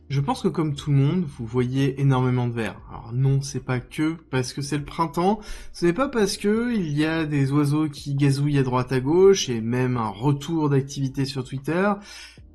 Je pense que comme tout le monde, vous voyez énormément de verre. Alors non, c'est pas que parce que c'est le printemps, ce n'est pas parce que il y a des oiseaux qui gazouillent à droite à gauche et même un retour d'activité sur Twitter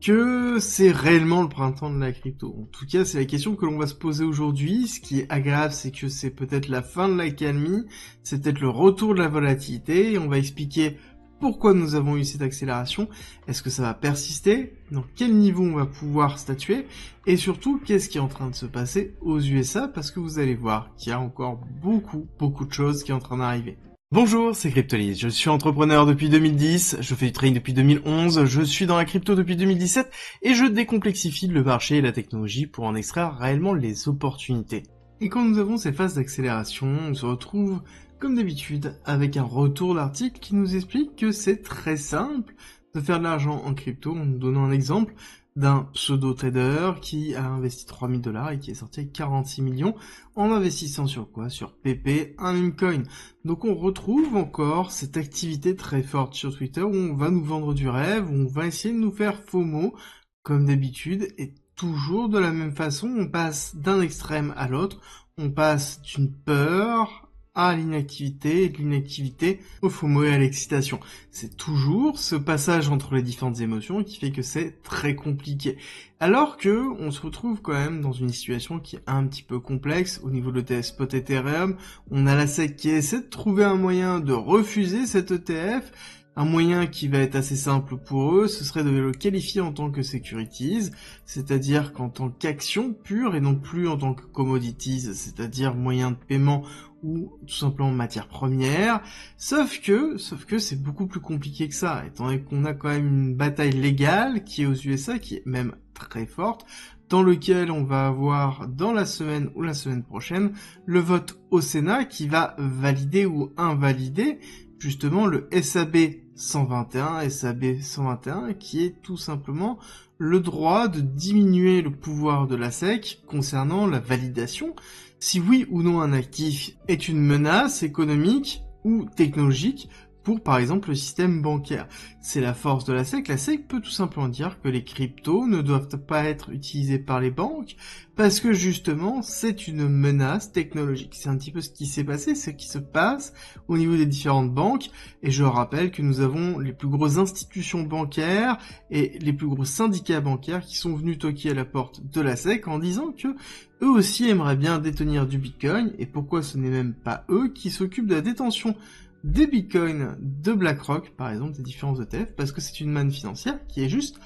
que c'est réellement le printemps de la crypto. En tout cas, c'est la question que l'on va se poser aujourd'hui. Ce qui est agréable, c'est que c'est peut-être la fin de l'accalmie, c'est peut-être le retour de la volatilité et on va expliquer pourquoi nous avons eu cette accélération, est-ce que ça va persister, dans quel niveau on va pouvoir statuer, et surtout, qu'est-ce qui est en train de se passer aux USA, parce que vous allez voir qu'il y a encore beaucoup de choses qui sont en train d'arriver. Bonjour, c'est Cryptolis, je suis entrepreneur depuis 2010, je fais du trading depuis 2011, je suis dans la crypto depuis 2017, et je décomplexifie le marché et la technologie pour en extraire réellement les opportunités. Et quand nous avons ces phases d'accélération, on se retrouve comme d'habitude, avec un retour d'article qui nous explique que c'est très simple de faire de l'argent en crypto, en nous donnant un exemple d'un pseudo-trader qui a investi 3000 dollars et qui est sorti avec 46 millions en investissant sur quoi? Sur PP, un meme coin. Donc on retrouve encore cette activité très forte sur Twitter où on va nous vendre du rêve, où on va essayer de nous faire FOMO, comme d'habitude, et toujours de la même façon, on passe d'un extrême à l'autre, on passe d'une peur à l'inactivité et de l'inactivité au FOMO et à l'excitation. C'est toujours ce passage entre les différentes émotions qui fait que c'est très compliqué. Alors que on se retrouve quand même dans une situation qui est un petit peu complexe au niveau de l'ETF spot Ethereum. On a la SEC qui essaie de trouver un moyen de refuser cet ETF. Un moyen qui va être assez simple pour eux, ce serait de le qualifier en tant que securities, c'est-à-dire qu'en tant qu'action pure et non plus en tant que commodities, c'est-à-dire moyen de paiement ou tout simplement matière première, sauf que c'est beaucoup plus compliqué que ça, étant donné qu'on a quand même une bataille légale qui est aux USA, qui est même très forte, dans lequel on va avoir dans la semaine ou la semaine prochaine le vote au Sénat qui va valider ou invalider justement le SAB 121, qui est tout simplement le droit de diminuer le pouvoir de la SEC concernant la validation, si oui ou non un actif est une menace économique ou technologique pour par exemple le système bancaire. C'est la force de la SEC. La SEC peut tout simplement dire que les cryptos ne doivent pas être utilisés par les banques parce que justement c'est une menace technologique. C'est un petit peu ce qui s'est passé, ce qui se passe au niveau des différentes banques, et je rappelle que nous avons les plus grosses institutions bancaires et les plus gros syndicats bancaires qui sont venus toquer à la porte de la SEC en disant que eux aussi aimeraient bien détenir du Bitcoin, et pourquoi ce n'est même pas eux qui s'occupent de la détention des bitcoins de BlackRock, par exemple, des différents ETF, parce que c'est une manne financière qui est juste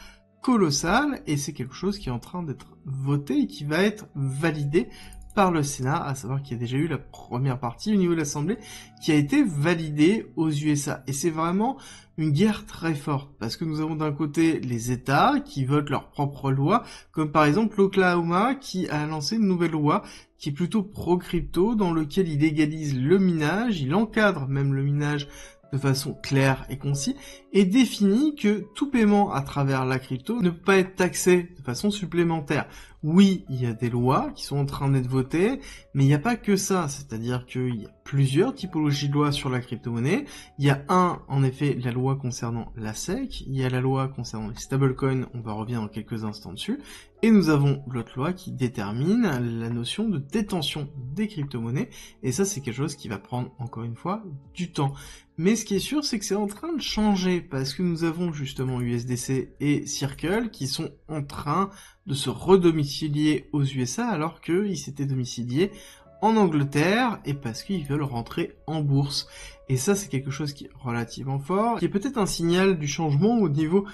colossale, et c'est quelque chose qui est en train d'être voté et qui va être validé par le Sénat, à savoir qu'il y a déjà eu la première partie au niveau de l'Assemblée qui a été validée aux USA. Et c'est vraiment une guerre très forte, parce que nous avons d'un côté les États qui votent leurs propres lois, comme par exemple l'Oklahoma qui a lancé une nouvelle loi qui est plutôt pro-crypto, dans lequel il légalise le minage, il encadre même le minage de façon claire et concise, et définit que tout paiement à travers la crypto ne peut pas être taxé de façon supplémentaire. Oui, il y a des lois qui sont en train d'être votées, mais il n'y a pas que ça, c'est-à-dire qu'il y a plusieurs typologies de lois sur la crypto-monnaie. Il y a en effet, la loi concernant la SEC, il y a la loi concernant les stablecoins, on va revenir dans quelques instants dessus, et nous avons l'autre loi qui détermine la notion de détention des crypto-monnaies, et ça c'est quelque chose qui va prendre encore une fois du temps. Mais ce qui est sûr, c'est que c'est en train de changer, parce que nous avons justement USDC et Circle qui sont en train de se redomicilier aux USA alors qu'ils s'étaient domiciliés en Angleterre, et parce qu'ils veulent rentrer en bourse. Et ça c'est quelque chose qui est relativement fort, qui est peut-être un signal du changement au niveau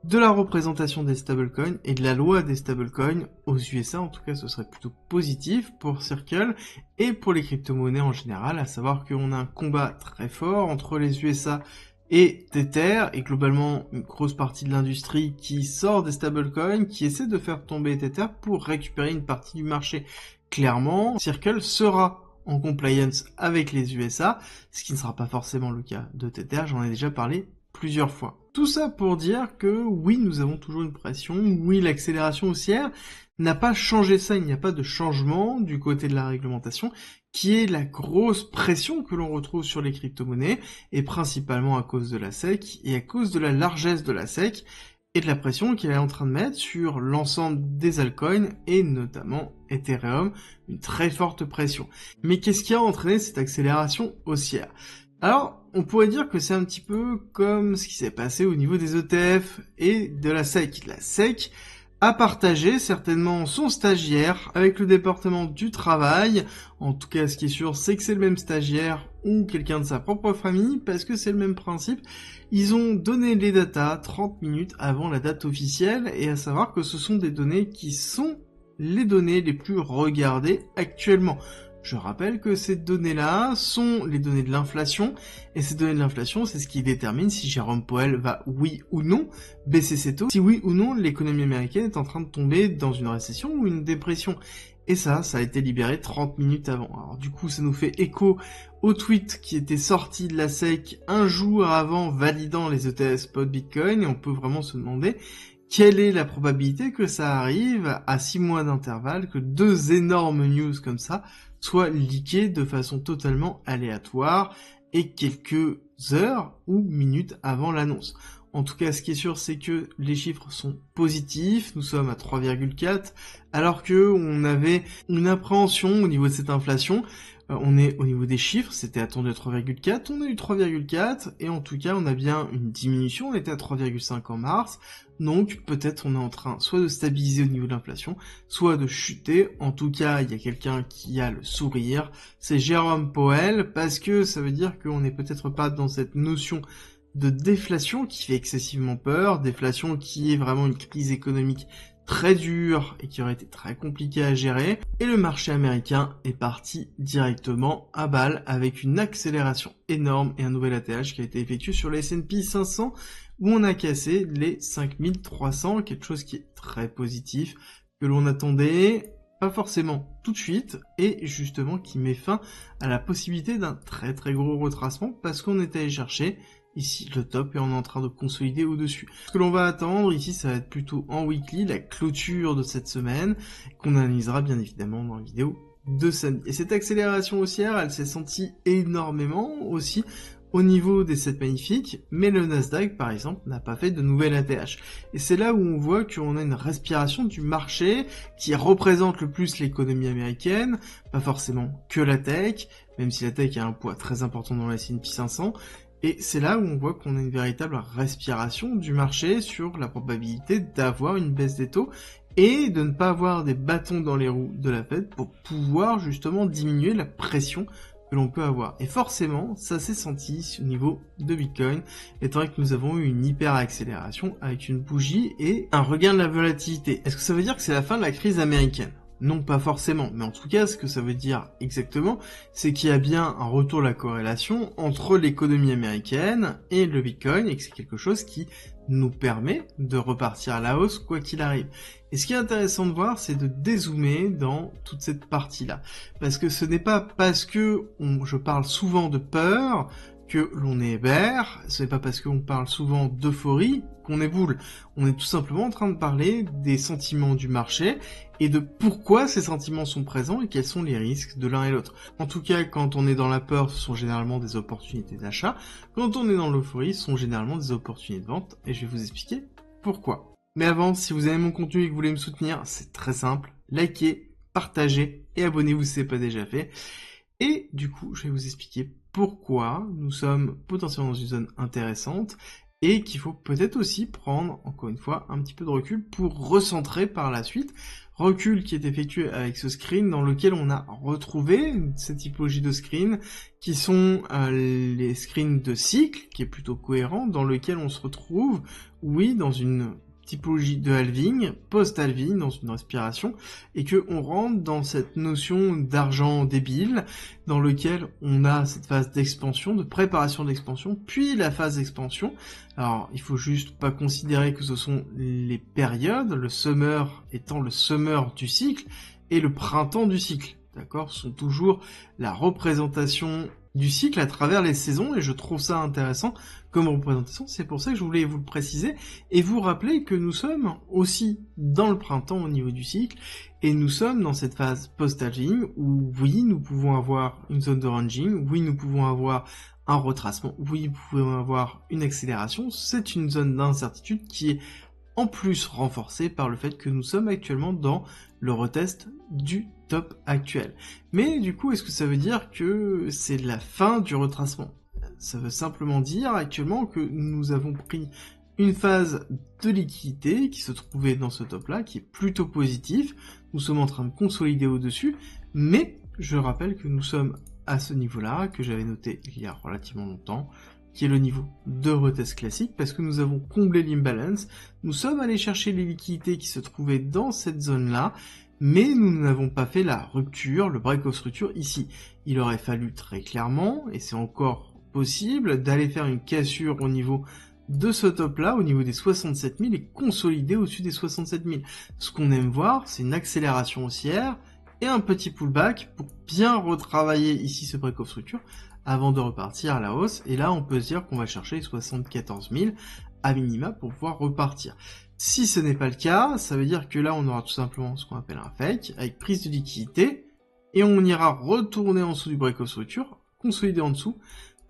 de la représentation des stablecoins et de la loi des stablecoins aux USA. En tout cas, ce serait plutôt positif pour Circle et pour les crypto-monnaies en général, à savoir qu'on a un combat très fort entre les USA et Tether, et globalement une grosse partie de l'industrie qui sort des stablecoins, qui essaie de faire tomber Tether pour récupérer une partie du marché. Clairement, Circle sera en compliance avec les USA, ce qui ne sera pas forcément le cas de Tether, j'en ai déjà parlé plusieurs fois. Tout ça pour dire que oui, nous avons toujours une pression, oui, l'accélération haussière n'a pas changé ça, il n'y a pas de changement du côté de la réglementation, qui est la grosse pression que l'on retrouve sur les crypto-monnaies, et principalement à cause de la SEC, et à cause de la largesse de la SEC, et de la pression qu'elle est en train de mettre sur l'ensemble des altcoins et notamment Ethereum, une très forte pression. Mais qu'est-ce qui a entraîné cette accélération haussière? Alors, on pourrait dire que c'est un petit peu comme ce qui s'est passé au niveau des ETF et de la SEC. La SEC a partagé certainement son stagiaire avec le département du travail. En tout cas, ce qui est sûr, c'est que c'est le même stagiaire ou quelqu'un de sa propre famille, parce que c'est le même principe. Ils ont donné les datas 30 minutes avant la date officielle, et à savoir que ce sont des données qui sont les données les plus regardées actuellement. Je rappelle que ces données-là sont les données de l'inflation, et ces données de l'inflation, c'est ce qui détermine si Jérôme Powell va, oui ou non, baisser ses taux, si oui ou non l'économie américaine est en train de tomber dans une récession ou une dépression. Et ça a été libéré 30 minutes avant. Alors du coup, ça nous fait écho au tweet qui était sorti de la SEC un jour avant validant les ETF spot Bitcoin, et on peut vraiment se demander quelle est la probabilité que ça arrive à 6 mois d'intervalle, que deux énormes news comme ça soient leakées de façon totalement aléatoire et quelques heures ou minutes avant l'annonce. En tout cas, ce qui est sûr, c'est que les chiffres sont positifs. Nous sommes à 3,4, alors que on avait une appréhension au niveau de cette inflation. On est au niveau des chiffres, c'était attendu à 3,4, on a eu 3,4, et en tout cas, on a bien une diminution, on était à 3,5 en mars, donc peut-être on est en train soit de stabiliser au niveau de l'inflation, soit de chuter. En tout cas, il y a quelqu'un qui a le sourire, c'est Jérôme Powell, parce que ça veut dire qu'on n'est peut-être pas dans cette notion de déflation qui fait excessivement peur, déflation qui est vraiment une crise économique très dure et qui aurait été très compliquée à gérer, et le marché américain est parti directement à balle avec une accélération énorme et un nouvel ATH qui a été effectué sur le S&P 500 où on a cassé les 5300, quelque chose qui est très positif, que l'on attendait pas forcément tout de suite, et justement qui met fin à la possibilité d'un très très gros retracement parce qu'on est allé chercher ici le top et on est en train de consolider au-dessus. Ce que l'on va attendre ici, ça va être plutôt en weekly, la clôture de cette semaine, qu'on analysera bien évidemment dans la vidéo de samedi. Et cette accélération haussière, elle s'est sentie énormément aussi au niveau des 7 magnifiques, mais le Nasdaq par exemple n'a pas fait de nouvelle ATH. Et c'est là où on voit qu'on a une respiration du marché qui représente le plus l'économie américaine, pas forcément que la tech, même si la tech a un poids très important dans la S&P 500, et c'est là où on voit qu'on a une véritable respiration du marché sur la probabilité d'avoir une baisse des taux et de ne pas avoir des bâtons dans les roues de la Fed pour pouvoir justement diminuer la pression que l'on peut avoir. Et forcément, ça s'est senti au niveau de Bitcoin, étant donné que nous avons eu une hyper accélération avec une bougie et un regain de la volatilité. Est-ce que ça veut dire que c'est la fin de la crise américaine ? Non, pas forcément, mais en tout cas, ce que ça veut dire exactement, c'est qu'il y a bien un retour de la corrélation entre l'économie américaine et le Bitcoin, et que c'est quelque chose qui nous permet de repartir à la hausse quoi qu'il arrive. Et ce qui est intéressant de voir, c'est de dézoomer dans toute cette partie-là. Parce que ce n'est pas parce que je parle souvent de peur que l'on est bear, ce n'est pas parce qu'on parle souvent d'euphorie qu'on est bull. On est tout simplement en train de parler des sentiments du marché et de pourquoi ces sentiments sont présents et quels sont les risques de l'un et l'autre. En tout cas, quand on est dans la peur, ce sont généralement des opportunités d'achat. Quand on est dans l'euphorie, ce sont généralement des opportunités de vente, et je vais vous expliquer pourquoi. Mais avant, si vous aimez mon contenu et que vous voulez me soutenir, c'est très simple. Likez, partagez et abonnez-vous si ce n'est pas déjà fait. Et du coup, je vais vous expliquer pourquoi nous sommes potentiellement dans une zone intéressante et qu'il faut peut-être aussi prendre, encore une fois, un petit peu de recul pour recentrer par la suite. Recul qui est effectué avec ce screen dans lequel on a retrouvé cette typologie de screen qui sont les screens de cycle, qui est plutôt cohérent, dans lequel on se retrouve, oui, dans une typologie de halving, post-halving, dans une respiration, et que on rentre dans cette notion d'argent débile, dans lequel on a cette phase d'expansion, de préparation d'expansion, puis la phase d'expansion. Alors, il faut juste pas considérer que ce sont les périodes, le summer étant le summer du cycle, et le printemps du cycle, d'accord, sont toujours la représentation du cycle à travers les saisons, et je trouve ça intéressant comme représentation. C'est pour ça que je voulais vous le préciser et vous rappeler que nous sommes aussi dans le printemps au niveau du cycle, et nous sommes dans cette phase post-halving où oui, nous pouvons avoir une zone de ranging, oui, nous pouvons avoir un retracement, oui, nous pouvons avoir une accélération. C'est une zone d'incertitude qui est en plus renforcé par le fait que nous sommes actuellement dans le retest du top actuel. Mais du coup, est-ce que ça veut dire que c'est la fin du retracement? Ça veut simplement dire actuellement que nous avons pris une phase de liquidité qui se trouvait dans ce top-là, qui est plutôt positif. Nous sommes en train de consolider au-dessus, mais je rappelle que nous sommes à ce niveau-là, que j'avais noté il y a relativement longtemps, qui est le niveau de retest classique, parce que nous avons comblé l'imbalance, nous sommes allés chercher les liquidités qui se trouvaient dans cette zone-là, mais nous n'avons pas fait la rupture, le break of structure ici. Il aurait fallu très clairement, et c'est encore possible, d'aller faire une cassure au niveau de ce top-là, au niveau des 67 000, et consolider au-dessus des 67 000. Ce qu'on aime voir, c'est une accélération haussière, et un petit pullback pour bien retravailler ici ce break of structure, avant de repartir à la hausse, et là on peut se dire qu'on va chercher les 74 000 à minima pour pouvoir repartir. Si ce n'est pas le cas, ça veut dire que là on aura tout simplement ce qu'on appelle un fake, avec prise de liquidité, et on ira retourner en dessous du break of structure, consolider en dessous,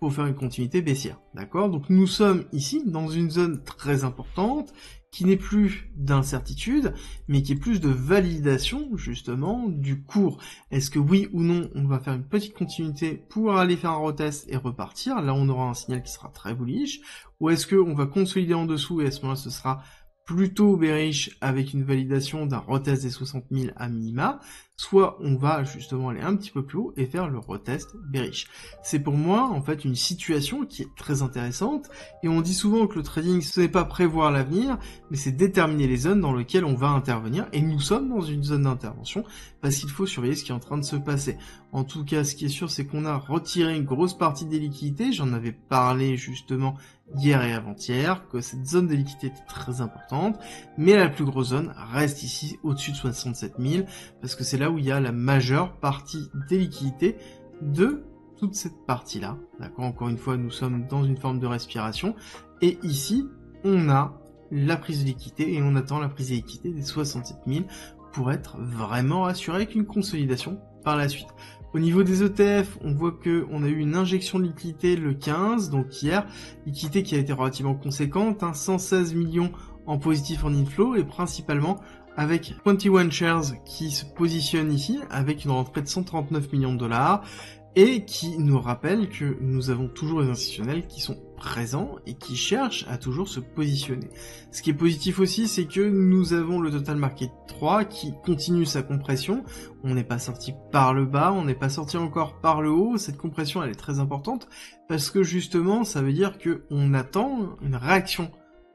pour faire une continuité baissière, d'accord? Donc nous sommes ici dans une zone très importante, qui n'est plus d'incertitude, mais qui est plus de validation, justement, du cours. Est-ce que oui ou non, on va faire une petite continuité pour aller faire un retest et repartir? Là, on aura un signal qui sera très bullish. Ou est-ce qu'on va consolider en dessous et à ce moment-là, ce sera plutôt bearish avec une validation d'un retest des 60 000 à minima, soit on va justement aller un petit peu plus haut et faire le retest bearish. C'est pour moi en fait une situation qui est très intéressante, et on dit souvent que le trading ce n'est pas prévoir l'avenir, mais c'est déterminer les zones dans lesquelles on va intervenir, et nous sommes dans une zone d'intervention parce qu'il faut surveiller ce qui est en train de se passer. En tout cas, ce qui est sûr, c'est qu'on a retiré une grosse partie des liquidités, j'en avais parlé justement hier et avant-hier, que cette zone de liquidité était très importante, mais la plus grosse zone reste ici au-dessus de 67 000, parce que c'est là où il y a la majeure partie des liquidités de toute cette partie-là. D'accord, encore une fois, nous sommes dans une forme de respiration, et ici, on a la prise de liquidité, et on attend la prise de liquidité des 67 000 pour être vraiment rassuré avec une consolidation par la suite. Au niveau des ETF, on voit que on a eu une injection de liquidité le 15, donc hier, liquidité qui a été relativement conséquente, 116 millions en positif en inflow, et principalement avec 21 Shares qui se positionne ici, avec une rentrée de 139 millions de dollars, et qui nous rappelle que nous avons toujours les institutionnels qui sont présents et qui cherchent à toujours se positionner. Ce qui est positif aussi, c'est que nous avons le Total Market 3 qui continue sa compression. On n'est pas sorti par le bas, on n'est pas sorti encore par le haut. Cette compression, elle est très importante parce que justement, ça veut dire que on attend une réaction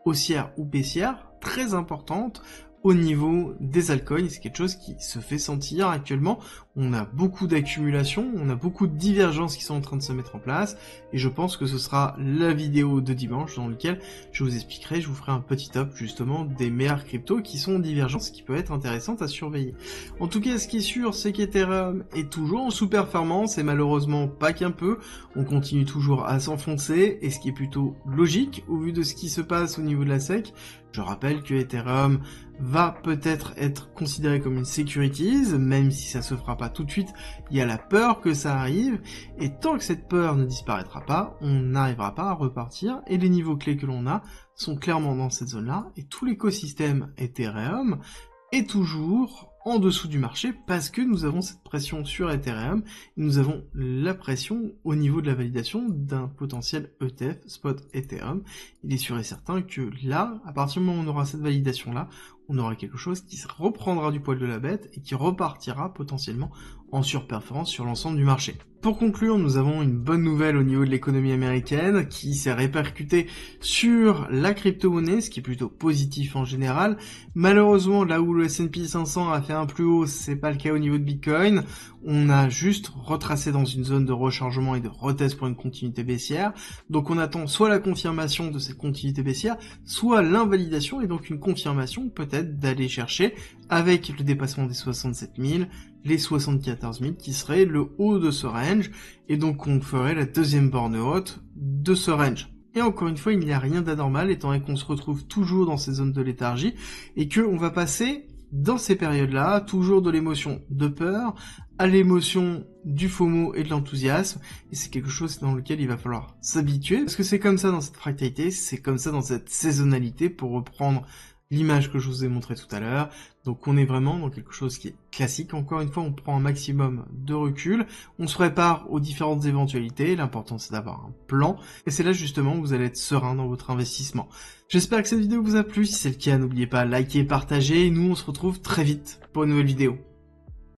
haussière ou baissière très importante au niveau des altcoins. C'est quelque chose qui se fait sentir actuellement. On a beaucoup d'accumulation, on a beaucoup de divergences qui sont en train de se mettre en place, et je pense que ce sera la vidéo de dimanche dans laquelle je vous expliquerai, je vous ferai un petit top justement des meilleurs cryptos qui sont en divergence, qui peut être intéressante à surveiller. En tout cas, ce qui est sûr, c'est qu'Ethereum est toujours en sous-performance, et malheureusement pas qu'un peu, on continue toujours à s'enfoncer, et ce qui est plutôt logique au vu de ce qui se passe au niveau de la SEC. Je rappelle que Ethereum va peut-être être considéré comme une securities, même si ça se fera pas tout de suite, il y a la peur que ça arrive, et tant que cette peur ne disparaîtra pas, on n'arrivera pas à repartir, et les niveaux clés que l'on a sont clairement dans cette zone-là, et tout l'écosystème Ethereum est toujours en dessous du marché parce que nous avons cette pression sur Ethereum, et nous avons la pression au niveau de la validation d'un potentiel ETF spot Ethereum. Il est sûr et certain que là, à partir du moment où on aura cette validation-là, on aura quelque chose qui se reprendra du poil de la bête et qui repartira potentiellement en surperformance sur l'ensemble du marché. Pour conclure, nous avons une bonne nouvelle au niveau de l'économie américaine qui s'est répercutée sur la crypto-monnaie, ce qui est plutôt positif en général. Malheureusement, là où le S&P 500 a fait un plus haut, c'est pas le cas au niveau de Bitcoin. On a juste retracé dans une zone de rechargement et de retest pour une continuité baissière. Donc on attend soit la confirmation de cette continuité baissière, soit l'invalidation et donc une confirmation peut-être d'aller chercher avec le dépassement des 67 000, les 74 000 qui serait le haut de ce range, et donc on ferait la deuxième borne haute de ce range. Et encore une fois, il n'y a rien d'anormal étant donné qu'on se retrouve toujours dans ces zones de léthargie et que on va passer dans ces périodes-là toujours de l'émotion de peur à l'émotion du FOMO et de l'enthousiasme, et c'est quelque chose dans lequel il va falloir s'habituer parce que c'est comme ça dans cette fractalité, c'est comme ça dans cette saisonnalité pour reprendre l'image que je vous ai montrée tout à l'heure. Donc on est vraiment dans quelque chose qui est classique. Encore une fois, on prend un maximum de recul, on se prépare aux différentes éventualités. L'important c'est d'avoir un plan, et c'est là justement où vous allez être serein dans votre investissement. J'espère que cette vidéo vous a plu. Si c'est le cas, n'oubliez pas de liker et partager, et nous on se retrouve très vite pour une nouvelle vidéo.